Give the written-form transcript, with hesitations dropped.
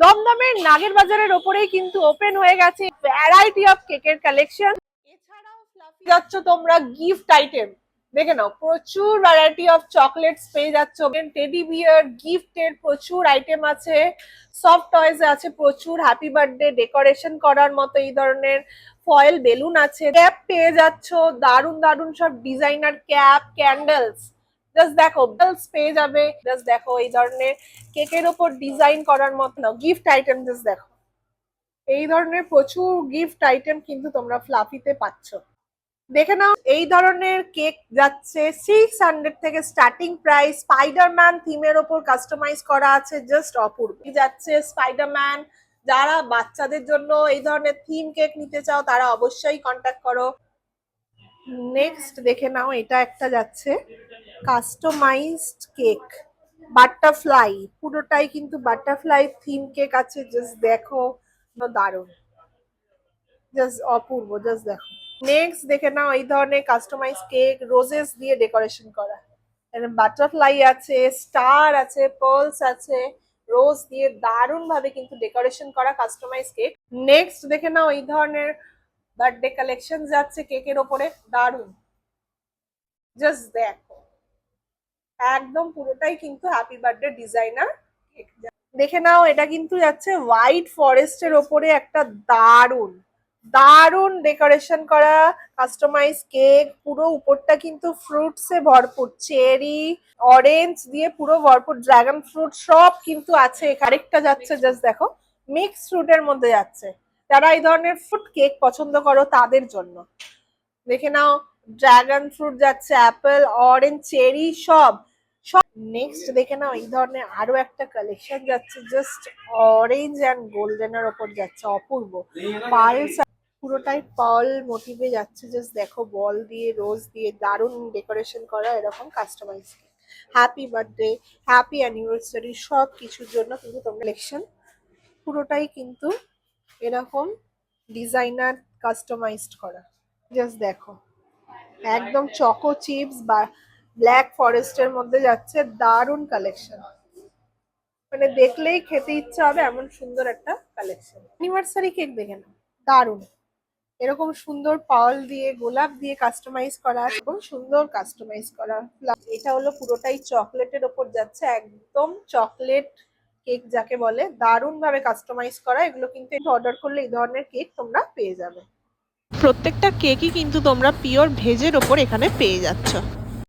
দমদমের নাগের বাজারের ওপরেই কিন্তু ওপেন হয়ে গেছে ভ্যারাইটি অফ কেকের কালেকশন। এছাড়াও ফ্লাফি যাচ্ছ তোমরা গিফট আইটেম দেখে নাও, প্রচুর ভ্যারাইটি অফ চকলেটস পেয়ে যাচ্ছ, টেডি বিয়ার গিফটের প্রচুর আইটেম আছে, সফট টয়েস আছে প্রচুর, হ্যাপি বার্থডে ডেকোরেশন করার মতো এই ধরনের ফয়েল বেলুন আছে, ক্যাপ পেয়ে যাচ্ছ, দারুন দারুন সব ডিজাইনার ক্যাপ, ক্যান্ডেলস, জাস্ট দেখো বেলস পেয়ে যাবে, জাস্ট দেখো এই ধরনের কেকের ওপর ডিজাইন করার মতো গিফট আইটেম, জাস্ট দেখো এই ধরনের প্রচুর গিফট আইটেম কিন্তু তোমরা ফ্লাফিতে পাচ্ছ। দেখে নাও এই ধরনের কেক যাচ্ছে 600 থেকে স্টার্টিং প্রাইস, স্পাইডারম্যান থিমের ওপর কাস্টমাইজ করা আছে, জাস্ট অপূর্ব যাচ্ছে স্পাইডারম্যান। যারা বাচ্চাদের জন্য এই ধরনের থিম কেক নিতে চাও তারা অবশ্যই কন্ট্যাক্ট করো। নেক্সট দেখে নাও এটা একটা যাচ্ছে কাস্টমাইজড কেক, বাটারফ্লাই, পুরোটাই কিন্তু বাটারফ্লাই থিম কেক আছে, জাস্ট দেখো দারুণ, জাস্ট অপূর্ব, জাস্ট দেখো। নেক্সট দেখে নাও এই ধরনের কাস্টমাইজ কেক রোজেস দিয়ে ডেকোরেশন করা, বাটারফ্লাই আছে, স্টার আছে, পার্লস আছে, রোজ দিয়ে দারুণ ভাবে কিন্তু ডেকোরেশন করা কাস্টমাইজ কেক। নেক্সট দেখে নাও এই ধরনের বার্থডে কালেকশন যাচ্ছে কেকের ওপরে, দারুণ, জাস্ট দেখো একদম পুরোটাই কিন্তু হ্যাপি বার্থডে ডিজাইনার কেক। দেখে নাও এটা কিন্তু যাচ্ছে হোয়াইট ফরেস্টের ওপরে একটা দারুণ দারুণ ডেকোরেশন করা কাস্টমাইজ কেক, পুরো উপরটা কিন্তু ফ্রুটসে ভরপুর, চেরি অরেঞ্জ দিয়ে পুরো ভরপুর, ড্রাগন ফ্রুট সব কিন্তু আছে। আরেকটা যাচ্ছে জাস্ট দেখো মিক্স ফ্রুটের মধ্যে যাচ্ছে, যারা এই ধরনের ফ্রুট কেক পছন্দ করো তাদের জন্য। দেখে নাও ড্রাগন ফ্রুট যাচ্ছে, অ্যাপেল, অরেঞ্জ, চেরি সব সব। নেক্সট দেখে নাও এই ধরনের আরো একটা কালেকশন যাচ্ছে, জাস্ট অরেঞ্জ অ্যান্ড গোল্ডেনের ওপর যাচ্ছে, অপূর্ব, পার্লস পুরোটাই পার্ল মোটিভে যাচ্ছে, জাস্ট দেখো বল দিয়ে রোজ দিয়ে দারুণ ডেকোরেশন করা এরকম customize. Happy birthday, happy anniversary সব কিছুর জন্য কিন্তু তোমরা কালেকশন পুরোটাই কিন্তু এরকম ডিজাইনার কাস্টমাইজড করা, জাস্ট দেখো একদম চকো চিপস বা ব্ল্যাক ফরেস্টের মধ্যে যাচ্ছে, দারুণ কালেকশন, মানে দেখলেই খেতে ইচ্ছা হবে এমন সুন্দর একটা কালেকশন। অ্যানিভার্সারি কেক দেখে নাও দারুণ, এরকম সুন্দর পার্ল দিয়ে গোলাপ দিয়ে কাস্টমাইজ করা, এবং সুন্দর কাস্টমাইজ করা। এটা হলো পুরোটাই চকলেটের ওপর যাচ্ছে, একদম চকলেট কেক যাকে বলে, দারুণ ভাবে কাস্টমাইজ করা। এগুলো কিন্তু অর্ডার করলে এই ধরনের কেক তোমরা পেয়ে যাবে। প্রত্যেকটা কেকই কিন্তু তোমরা পিওর ভেজের ওপর এখানে পেয়ে যাচ্ছ।